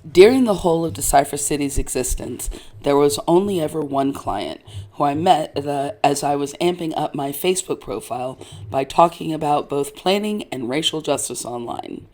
During the whole of Decipher City's existence, there was only ever one client who I met as I was amping up my Facebook profile by talking about both planning and racial justice online.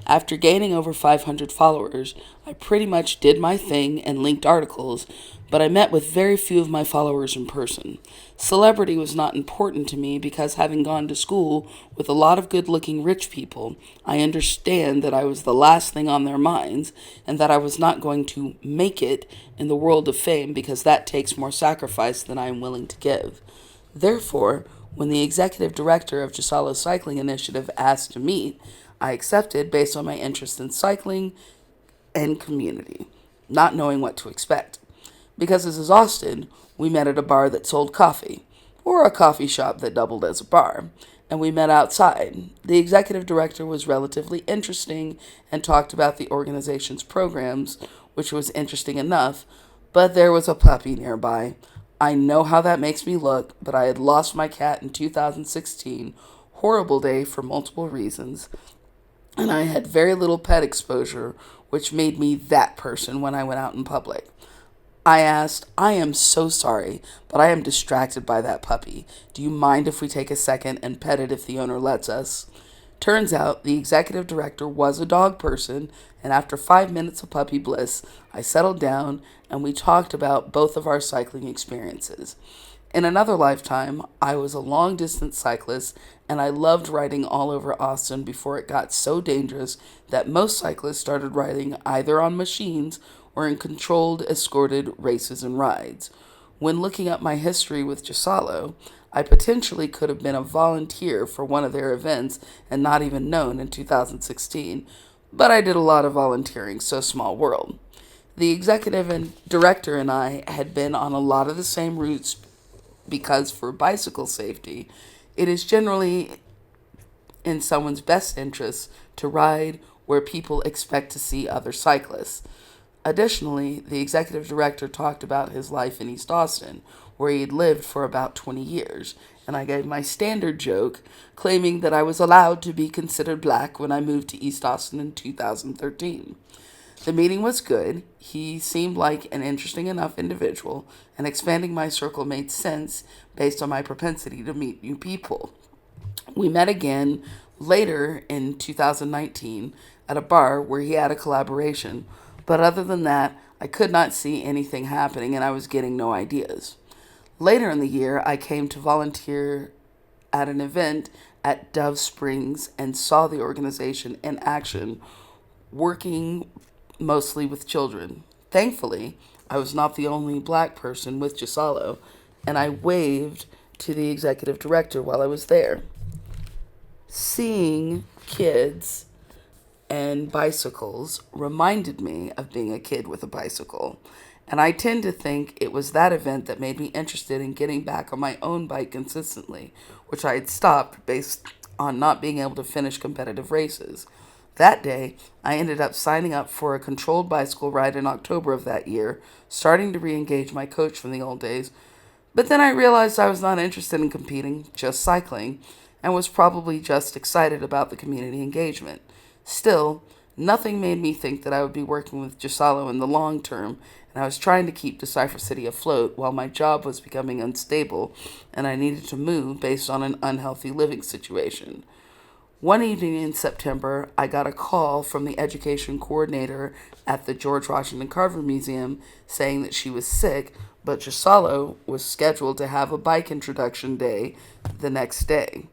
After gaining over 500 followers, I pretty much did my thing and linked articles, but I met with very few of my followers in person. Celebrity was not important to me because, having gone to school with a lot of good looking rich people, I understand that I was the last thing on their minds and that I was not going to make it in the world of fame because that takes more sacrifice than I am willing to give. Therefore, when the executive director of Ghisallo's cycling initiative asked to meet, I accepted based on my interest in cycling and community, not knowing what to expect. Because this is Austin, we met at a bar that sold coffee, or a coffee shop that doubled as a bar, and we met outside. The executive director was relatively interesting and talked about the organization's programs, which was interesting enough, but there was a puppy nearby. I know how that makes me look, but I had lost my cat in 2016. Horrible day for multiple reasons, and I had very little pet exposure, which made me that person when I went out in public. I asked, I am so sorry, but I am distracted by that puppy. Do you mind if we take a second and pet it if the owner lets us? Turns out the executive director was a dog person, and after 5 minutes of puppy bliss, I settled down and we talked about both of our cycling experiences. In another lifetime, I was a long distance cyclist and I loved riding all over Austin before it got so dangerous that most cyclists started riding either on machines or in controlled, escorted races and rides. When looking up my history with Ghisallo, I potentially could have been a volunteer for one of their events and not even known in 2016, but I did a lot of volunteering, so small world. The executive and director and I had been on a lot of the same routes because, for bicycle safety, it is generally in someone's best interest to ride where people expect to see other cyclists. Additionally, the executive director talked about his life in East Austin, where he had lived for about 20 years, and I gave my standard joke, claiming that I was allowed to be considered black when I moved to East Austin in 2013. The meeting was good. He seemed like an interesting enough individual, and expanding my circle made sense based on my propensity to meet new people. We met again later in 2019 at a bar where he had a collaboration, but other than that, I could not see anything happening and I was getting no ideas. Later in the year, I came to volunteer at an event at Dove Springs and saw the organization in action, working mostly with children. Thankfully, I was not the only black person with Ghisallo, and I waved to the executive director while I was there. Seeing kids and bicycles reminded me of being a kid with a bicycle. And I tend to think it was that event that made me interested in getting back on my own bike consistently, which I had stopped based on not being able to finish competitive races. That day, I ended up signing up for a controlled bicycle ride in October of that year, starting to re engage my coach from the old days. But then I realized I was not interested in competing, just cycling, and was probably just excited about the community engagement. Still, nothing made me think that I would be working with Ghisallo in the long term, and I was trying to keep Decipher City afloat while my job was becoming unstable and I needed to move based on an unhealthy living situation. One evening in September, I got a call from the education coordinator at the George Washington Carver Museum saying that she was sick, but Ghisallo was scheduled to have a bike introduction day the next day.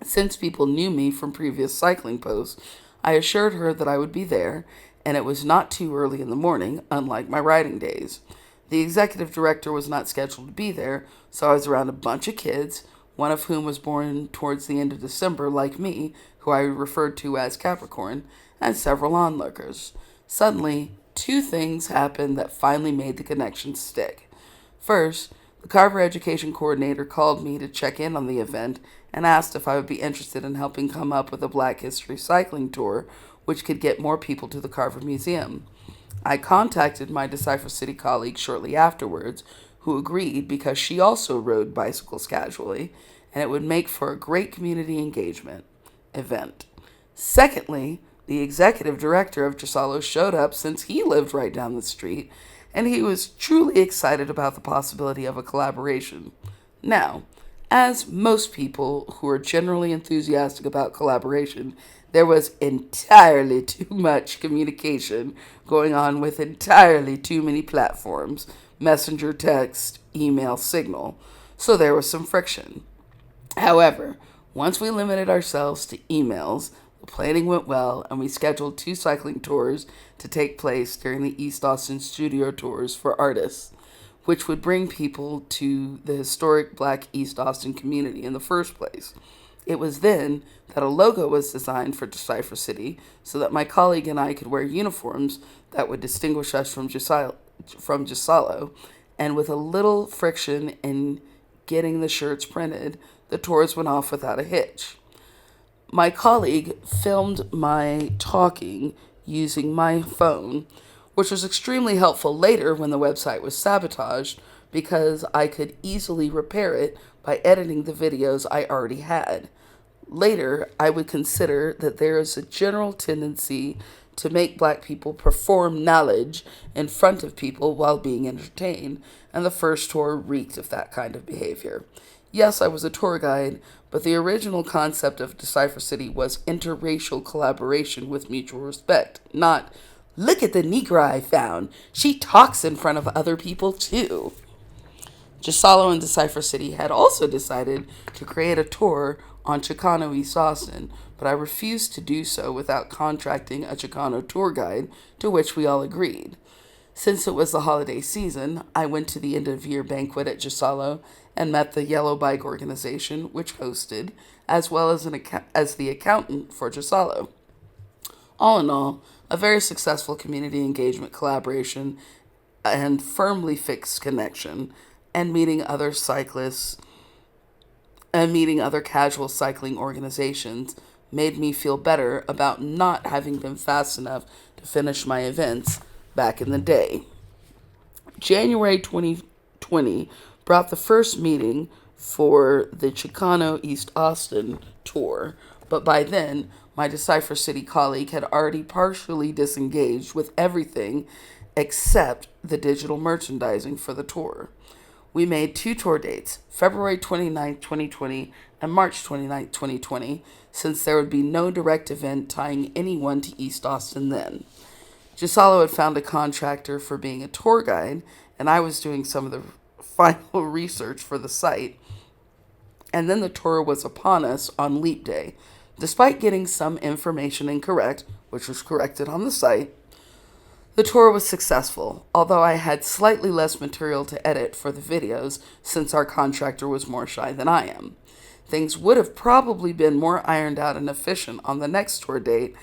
Since people knew me from previous cycling posts, I assured her that I would be there, and it was not too early in the morning, unlike my riding days. The executive director was not scheduled to be there, so I was around a bunch of kids, one of whom was born towards the end of December, like me, who I referred to as Capricorn, and several onlookers. Suddenly, two things happened that finally made the connection stick. First, the Carver Education Coordinator called me to check in on the event and asked if I would be interested in helping come up with a Black History cycling tour which could get more people to the Carver Museum. I contacted my Decipher City colleague shortly afterwards, who agreed because she also rode bicycles casually, and it would make for a great community engagement event. Secondly, The executive director of Ghisallo showed up since he lived right down the street, and he was truly excited about the possibility of a collaboration. Now, as most people who are generally enthusiastic about collaboration, there was entirely too much communication going on with entirely too many platforms: messenger, text, email, signal. So there was some friction. However, once we limited ourselves to emails, the planning went well, and we scheduled 2 cycling tours to take place during the East Austin studio tours for artists, which would bring people to the historic Black East Austin community in the first place. It was then that a logo was designed for Decipher City so that my colleague and I could wear uniforms that would distinguish us from Ghisallo, and with a little friction in getting the shirts printed, the tours went off without a hitch. My colleague filmed my talking using my phone, which was extremely helpful later when the website was sabotaged because I could easily repair it by editing the videos I already had. Later, I would consider that there is a general tendency to make Black people perform knowledge in front of people while being entertained, and the first tour reeked of that kind of behavior. Yes, I was a tour guide, but the original concept of Decipher City was interracial collaboration with mutual respect, not, look at the Negro I found. She talks in front of other people too. Ghisallo and Decipher City had also decided to create a tour on Chicano East Austin, but I refused to do so without contracting a Chicano tour guide, to which we all agreed. Since it was the holiday season, I went to the end-of-year banquet at Ghisallo and met the Yellow Bike organization, which hosted, as well as the accountant for Ghisallo. All in all, a very successful community engagement collaboration and firmly fixed connection, and meeting other cyclists and meeting other casual cycling organizations made me feel better about not having been fast enough to finish my events back in the day. January 2020 brought the first meeting for the Chicano East Austin tour, but by then, my Decipher City colleague had already partially disengaged with everything except the digital merchandising for the tour. We made 2 tour dates, February 29th, 2020 and March 29th, 2020, since there would be no direct event tying anyone to East Austin then. Ghisallo had found a contractor for being a tour guide, and I was doing some of the final research for the site. And then the tour was upon us on Leap Day. Despite getting some information incorrect, which was corrected on the site, the tour was successful, although I had slightly less material to edit for the videos since our contractor was more shy than I am. Things would have probably been more ironed out and efficient on the next tour date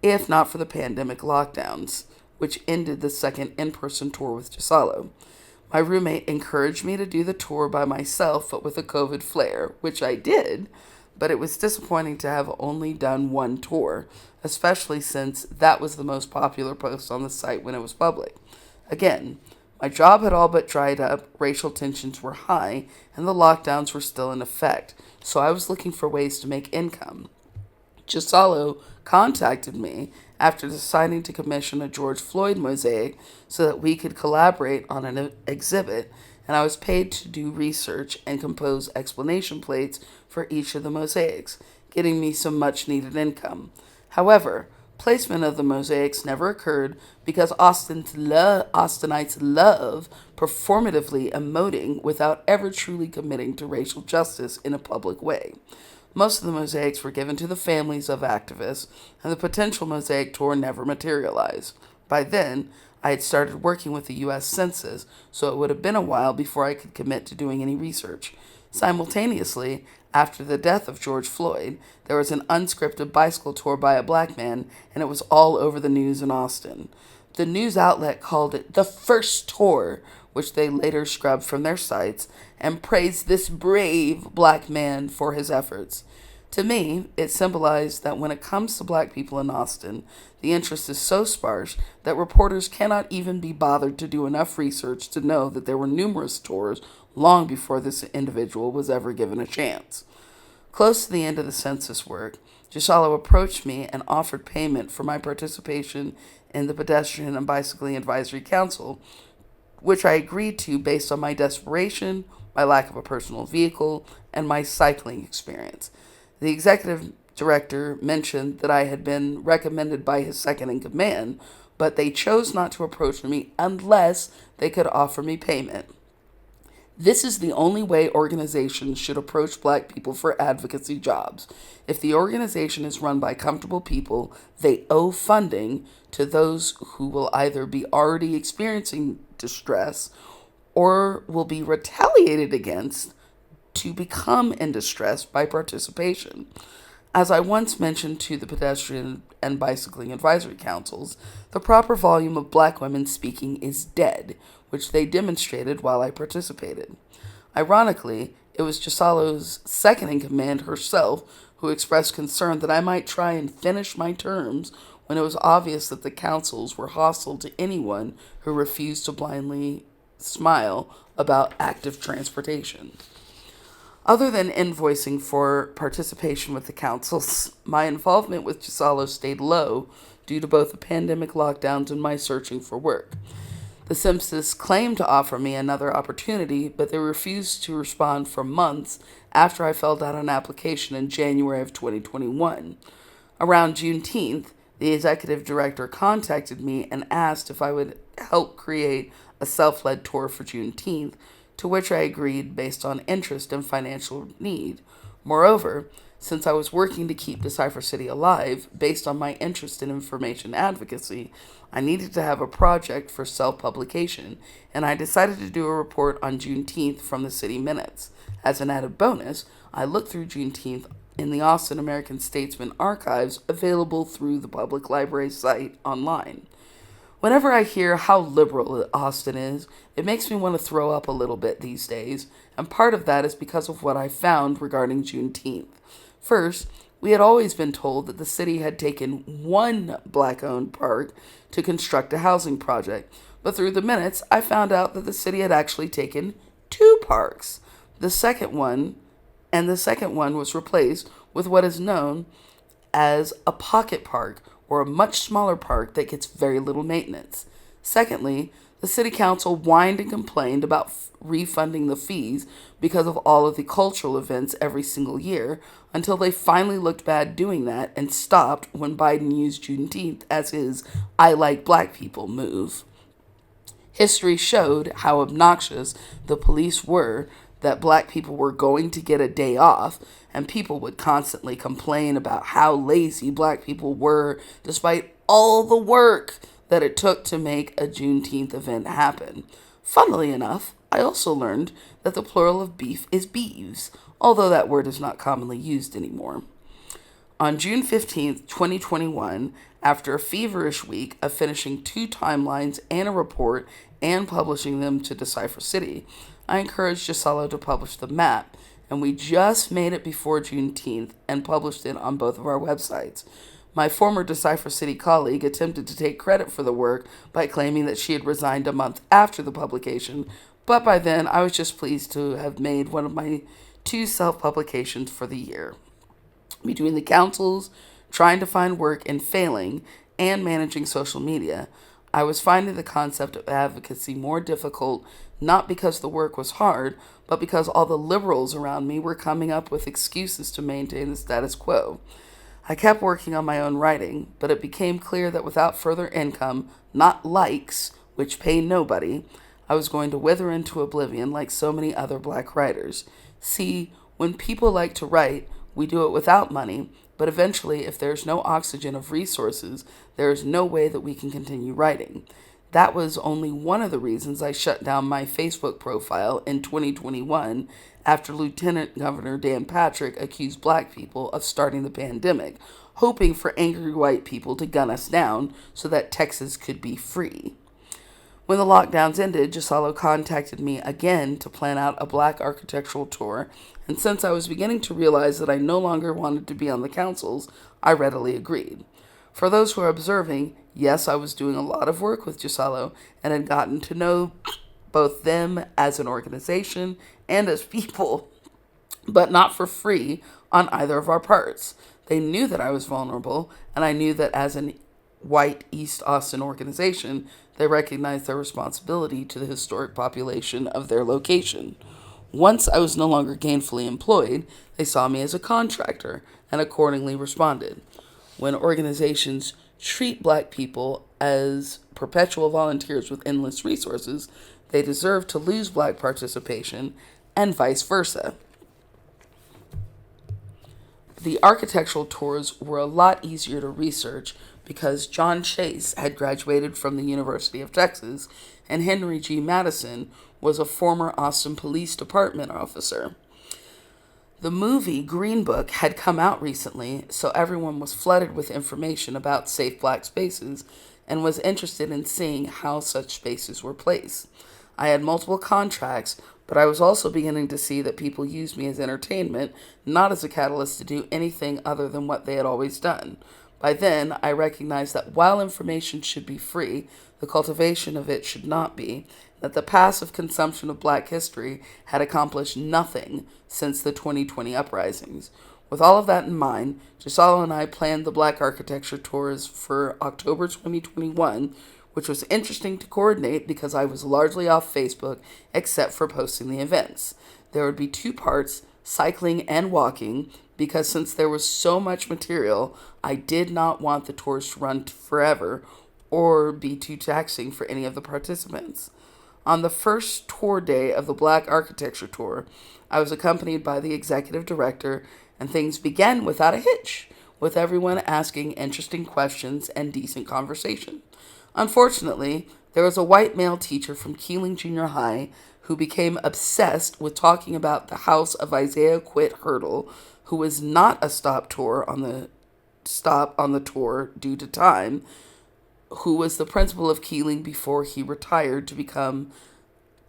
if not for the pandemic lockdowns, which ended the second in-person tour with Ghisallo. My roommate encouraged me to do the tour by myself, but with a COVID flare, which I did, but it was disappointing to have only done 1 tour, especially since that was the most popular post on the site when it was public. Again, my job had all but dried up, racial tensions were high, and the lockdowns were still in effect, so I was looking for ways to make income. Ghisallo contacted me after deciding to commission a George Floyd mosaic so that we could collaborate on an exhibit, and I was paid to do research and compose explanation plates for each of the mosaics, getting me some much-needed income. However, placement of the mosaics never occurred because Austinites love performatively emoting without ever truly committing to racial justice in a public way. Most of the mosaics were given to the families of activists, and the potential mosaic tour never materialized. By then, I had started working with the U.S. Census, so it would have been a while before I could commit to doing any research. Simultaneously, after the death of George Floyd, there was an unscripted bicycle tour by a Black man, and it was all over the news in Austin. The news outlet called it the first tour, which they later scrubbed from their sites, and praised this brave Black man for his efforts. To me, it symbolized that when it comes to Black people in Austin, the interest is so sparse that reporters cannot even be bothered to do enough research to know that there were numerous tours long before this individual was ever given a chance. Close to the end of the census work, Ghisallo approached me and offered payment for my participation in the Pedestrian and Bicycling Advisory Council, which I agreed to based on my desperation, my lack of a personal vehicle, and my cycling experience. The executive director mentioned that I had been recommended by his second in command, but they chose not to approach me unless they could offer me payment. This is the only way organizations should approach black people for advocacy jobs. If the organization is run by comfortable people, they owe funding to those who will either be already experiencing distress or will be retaliated against to become in distress by participation. As I once mentioned to the Pedestrian and Bicycling Advisory Councils, the proper volume of black women speaking is dead, which they demonstrated while I participated. Ironically, it was Ghisallo's second in command herself who expressed concern that I might try and finish my terms when it was obvious that the councils were hostile to anyone who refused to blindly smile about active transportation. Other than invoicing for participation with the councils, my involvement with Ghisallo stayed low due to both the pandemic lockdowns and my searching for work. The Simpsons claimed to offer me another opportunity, but they refused to respond for months after I filled out an application in January of 2021. Around Juneteenth, the executive director contacted me and asked if I would help create a self-led tour for Juneteenth, to which I agreed based on interest and financial need. Moreover, since I was working to keep Decipher City alive based on my interest in information advocacy, I needed to have a project for self-publication, and I decided to do a report on Juneteenth from the City Minutes. As an added bonus, I looked through Juneteenth in the Austin American Statesman archives available through the public library site online. Whenever I hear how liberal Austin is, it makes me want to throw up a little bit these days, and part of that is because of what I found regarding Juneteenth. First, we had always been told that the city had taken one black-owned park to construct a housing project, but through the minutes, I found out that the city had actually taken two parks. The second one was replaced with what is known as a pocket park, or a much smaller park that gets very little maintenance. Secondly, the city council whined and complained about refunding the fees because of all of the cultural events every single year, until they finally looked bad doing that and stopped when Biden used Juneteenth as his "I like black people" move. History showed how obnoxious the police were, that black people were going to get a day off, and people would constantly complain about how lazy black people were despite all the work that it took to make a Juneteenth event happen. Funnily enough, I also learned that the plural of beef is beeves, although that word is not commonly used anymore. On June 15th, 2021, after a feverish week of finishing 2 timelines and a report and publishing them to Decipher City, I encouraged Ghisallo to publish the map, and we just made it before Juneteenth and published it on both of our websites. My former Decipher City colleague attempted to take credit for the work by claiming that she had resigned a month after the publication, but by then I was just pleased to have made one of my 2 self-publications for the year. Between the councils, trying to find work and failing, and managing social media, I was finding the concept of advocacy more difficult, not because the work was hard, but because all the liberals around me were coming up with excuses to maintain the status quo. I kept working on my own writing, but it became clear that without further income, not likes, which pay nobody, I was going to wither into oblivion like so many other black writers. See, when people like to write, we do it without money, but eventually, if there's no oxygen of resources, there is no way that we can continue writing. That was only one of the reasons I shut down my Facebook profile in 2021 after Lieutenant Governor Dan Patrick accused black people of starting the pandemic, hoping for angry white people to gun us down so that Texas could be free. When the lockdowns ended, Ghisallo contacted me again to plan out a black architectural tour, and since I was beginning to realize that I no longer wanted to be on the councils, I readily agreed. For those who are observing, yes, I was doing a lot of work with Ghisallo and had gotten to know both them as an organization and as people, but not for free on either of our parts. They knew that I was vulnerable, and I knew that as an white East Austin organization, they recognized their responsibility to the historic population of their location. Once I was no longer gainfully employed, they saw me as a contractor and accordingly responded. When organizations treat black people as perpetual volunteers with endless resources, they deserve to lose black participation and vice versa. The architectural tours were a lot easier to research because John Chase had graduated from the University of Texas and Henry G. Madison was a former Austin Police Department officer. The movie Green Book had come out recently, so everyone was flooded with information about safe black spaces and was interested in seeing how such spaces were placed. I had multiple contracts, but I was also beginning to see that people used me as entertainment, not as a catalyst to do anything other than what they had always done. By then, I recognized that while information should be free, the cultivation of it should not be, that the passive consumption of black history had accomplished nothing since the 2020 uprisings. With all of that in mind, Ghisallo and I planned the Black Architecture Tours for October 2021, which was interesting to coordinate because I was largely off Facebook except for posting the events. There would be two parts, cycling and walking, because since there was so much material, I did not want the tours to run forever or be too taxing for any of the participants. On the first tour day of the Black Architecture Tour, I was accompanied by the executive director, and things began without a hitch, with everyone asking interesting questions and decent conversation. Unfortunately, there was a white male teacher from Keeling Junior High who became obsessed with talking about the house of Isaiah Quit Hurdle, who was not a stop on the tour due to time, who was the principal of Keeling before he retired to become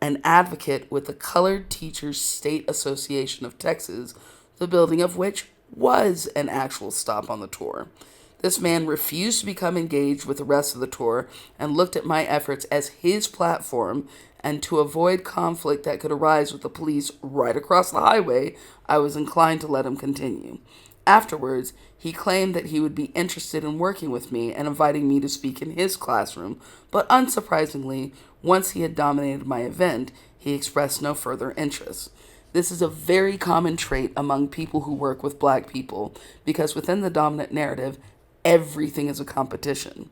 an advocate with the Colored Teachers State Association of Texas, the building of which was an actual stop on the tour. This man refused to become engaged with the rest of the tour and looked at my efforts as his platform, and to avoid conflict that could arise with the police right across the highway, I was inclined to let him continue. Afterwards, he claimed that he would be interested in working with me and inviting me to speak in his classroom, but unsurprisingly, once he had dominated my event, he expressed no further interest. This is a very common trait among people who work with black people, because within the dominant narrative, everything is a competition.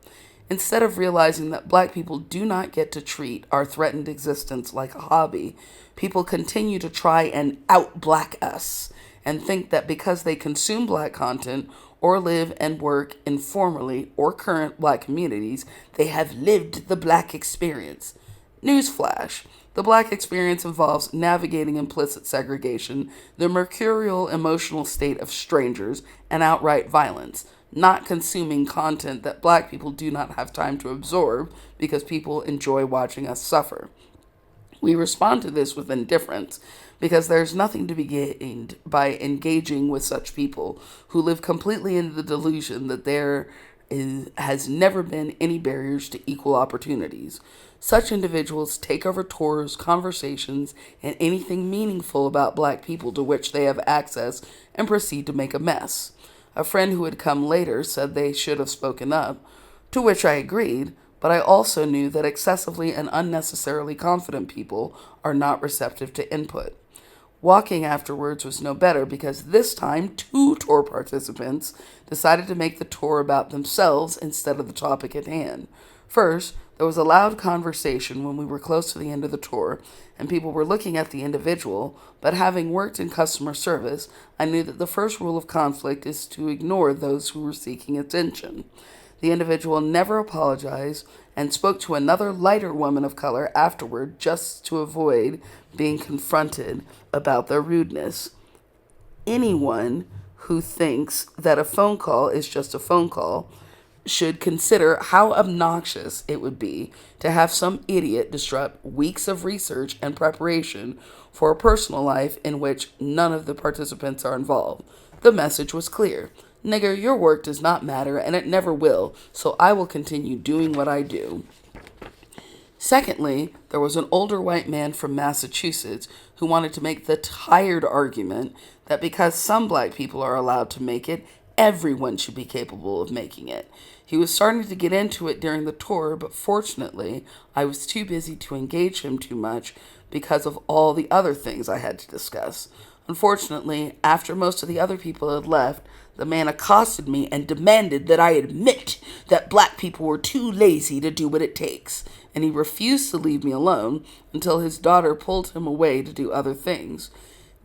Instead of realizing that black people do not get to treat our threatened existence like a hobby, people continue to try and out-black us and think that because they consume black content or live and work in formerly or current black communities, they have lived the black experience. Newsflash. The black experience involves navigating implicit segregation, the mercurial emotional state of strangers, and outright violence, not consuming content that black people do not have time to absorb because people enjoy watching us suffer. We respond to this with indifference because there's nothing to be gained by engaging with such people who live completely in the delusion that has never been any barriers to equal opportunities. Such individuals take over tours, conversations, and anything meaningful about black people to which they have access and proceed to make a mess. A friend who had come later said they should have spoken up, to which I agreed, but I also knew that excessively and unnecessarily confident people are not receptive to input. Walking afterwards was no better because this time 2 tour participants decided to make the tour about themselves instead of the topic at hand. First, there was a loud conversation when we were close to the end of the tour, and people were looking at the individual, but having worked in customer service, I knew that the first rule of conflict is to ignore those who were seeking attention. The individual never apologized and spoke to another lighter woman of color afterward just to avoid being confronted about their rudeness. Anyone who thinks that a phone call is just a phone call should consider how obnoxious it would be to have some idiot disrupt weeks of research and preparation for a personal life in which none of the participants are involved. The message was clear. Nigger, your work does not matter, and it never will, so I will continue doing what I do. Secondly, there was an older white man from Massachusetts who wanted to make the tired argument that because some black people are allowed to make it, Everyone should be capable of making it. He was starting to get into it during the tour, but fortunately, I was too busy to engage him too much because of all the other things I had to discuss. Unfortunately, after most of the other people had left, the man accosted me and demanded that I admit that black people were too lazy to do what it takes, and he refused to leave me alone until his daughter pulled him away to do other things.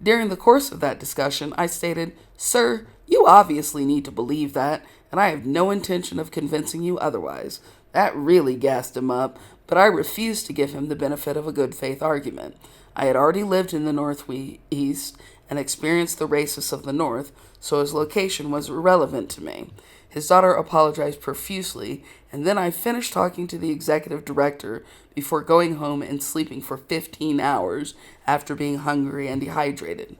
During the course of that discussion, I stated, "Sir, you obviously need to believe that, and I have no intention of convincing you otherwise." That really gassed him up, but I refused to give him the benefit of a good faith argument. I had already lived in the Northeast and experienced the racists of the North, so his location was irrelevant to me. His daughter apologized profusely, and then I finished talking to the executive director before going home and sleeping for 15 hours after being hungry and dehydrated.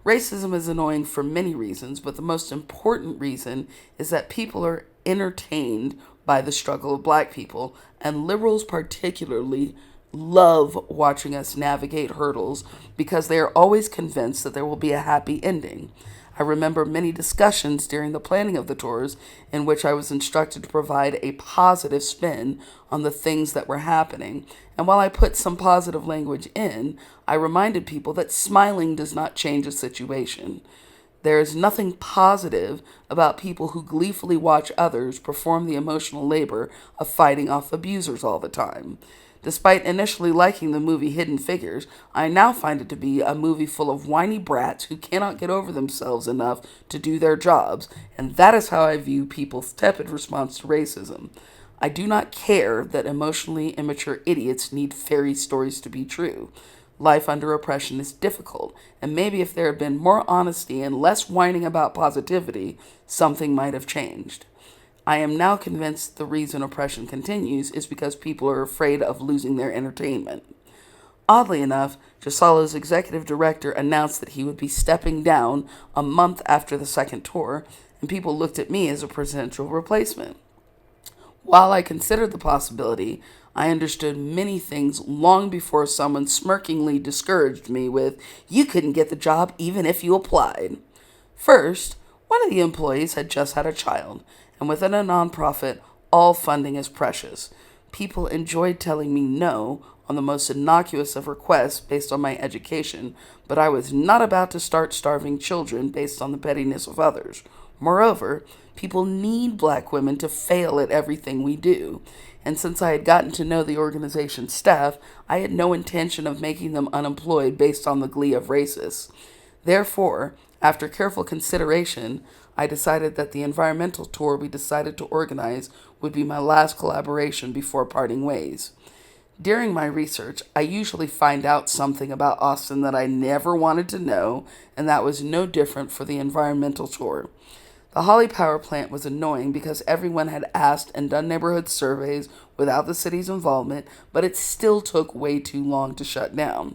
Racism is annoying for many reasons, but the most important reason is that people are entertained by the struggle of black people, and liberals particularly love watching us navigate hurdles because they are always convinced that there will be a happy ending. I remember many discussions during the planning of the tours in which I was instructed to provide a positive spin on the things that were happening. And while I put some positive language in, I reminded people that smiling does not change a situation. There is nothing positive about people who gleefully watch others perform the emotional labor of fighting off abusers all the time. Despite initially liking the movie Hidden Figures, I now find it to be a movie full of whiny brats who cannot get over themselves enough to do their jobs, and that is how I view people's tepid response to racism. I do not care that emotionally immature idiots need fairy stories to be true. Life under oppression is difficult, and maybe if there had been more honesty and less whining about positivity, something might have changed. I am now convinced the reason oppression continues is because people are afraid of losing their entertainment. Oddly enough, Ghisallo's executive director announced that he would be stepping down a month after the second tour, and people looked at me as a potential replacement. While I considered the possibility, I understood many things long before someone smirkingly discouraged me with, "You couldn't get the job even if you applied." First, one of the employees had just had a child, and within a nonprofit, all funding is precious. People enjoyed telling me no on the most innocuous of requests based on my education, but I was not about to start starving children based on the pettiness of others. Moreover, people need black women to fail at everything we do, and since I had gotten to know the organization's staff, I had no intention of making them unemployed based on the glee of racists. Therefore, after careful consideration, I decided that the environmental tour we decided to organize would be my last collaboration before parting ways. During my research, I usually find out something about Austin that I never wanted to know, and that was no different for the environmental tour. The Holly Power Plant was annoying because everyone had asked and done neighborhood surveys without the city's involvement, but it still took way too long to shut down.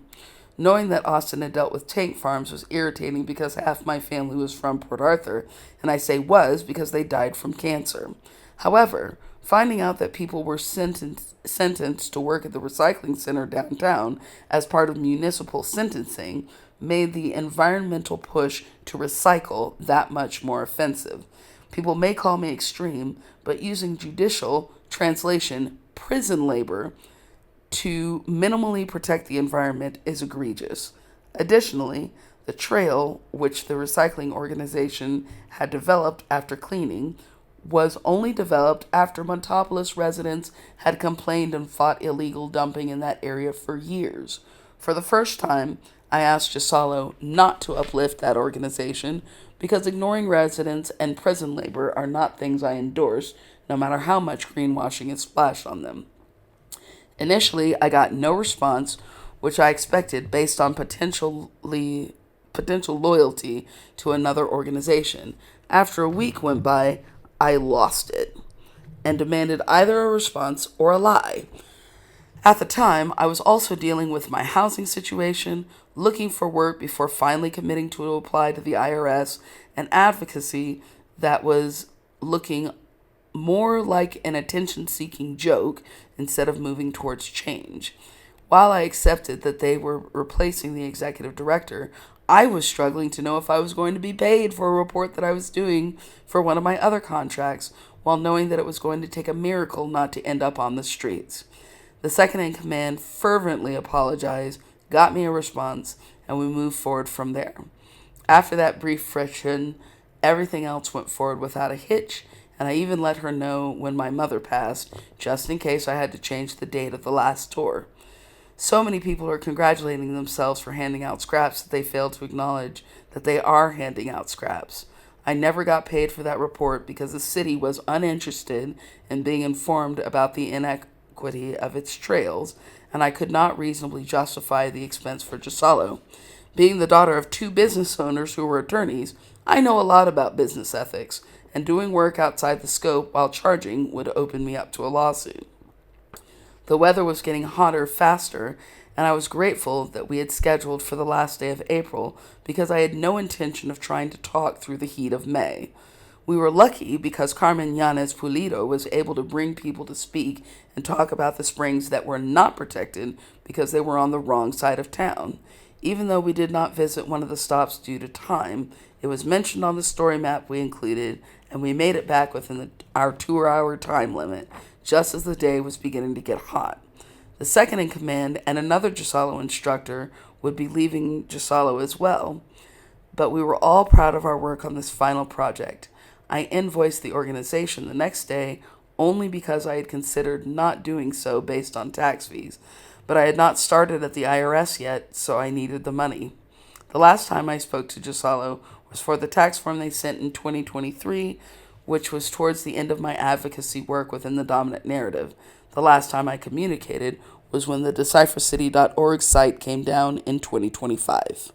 Knowing that Austin had dealt with tank farms was irritating because half my family was from Port Arthur, and I say was because they died from cancer. However, finding out that people were sentenced to work at the recycling center downtown as part of municipal sentencing made the environmental push to recycle that much more offensive. People may call me extreme, but using judicial translation prison labor to minimally protect the environment is egregious. Additionally, the trail, which the recycling organization had developed after cleaning, was only developed after Montopolis residents had complained and fought illegal dumping in that area for years. For the first time, I asked Ghisallo not to uplift that organization because ignoring residents and prison labor are not things I endorse, no matter how much greenwashing is splashed on them. Initially, I got no response, which I expected based on potential loyalty to another organization. After a week went by, I lost it and demanded either a response or a lie. At the time, I was also dealing with my housing situation, looking for work before finally committing to apply to the IRS, and advocacy that was looking more like an attention-seeking joke instead of moving towards change. While I accepted that they were replacing the executive director, I was struggling to know if I was going to be paid for a report that I was doing for one of my other contracts, while knowing that it was going to take a miracle not to end up on the streets. The second in command fervently apologized, got me a response, and we moved forward from there. After that brief friction, everything else went forward without a hitch, and I even let her know when my mother passed, just in case I had to change the date of the last tour. So many people are congratulating themselves for handing out scraps that they fail to acknowledge that they are handing out scraps. I never got paid for that report because the city was uninterested in being informed about the inequity of its trails, and I could not reasonably justify the expense for Ghisallo. Being the daughter of two business owners who were attorneys, I know a lot about business ethics, and doing work outside the scope while charging would open me up to a lawsuit. The weather was getting hotter faster, and I was grateful that we had scheduled for the last day of April because I had no intention of trying to talk through the heat of May. We were lucky because Carmen Yanez Pulido was able to bring people to speak and talk about the springs that were not protected because they were on the wrong side of town. Even though we did not visit one of the stops due to time, it was mentioned on the story map we included, and we made it back within our 2-hour time limit, just as the day was beginning to get hot. The second in command and another Ghisallo instructor would be leaving Ghisallo as well, but we were all proud of our work on this final project. I invoiced the organization the next day only because I had considered not doing so based on tax fees, but I had not started at the IRS yet, so I needed the money. The last time I spoke to Ghisallo was for the tax form they sent in 2023, which was towards the end of my advocacy work within the dominant narrative. The last time I communicated was when the deciphercity.org site came down in 2025.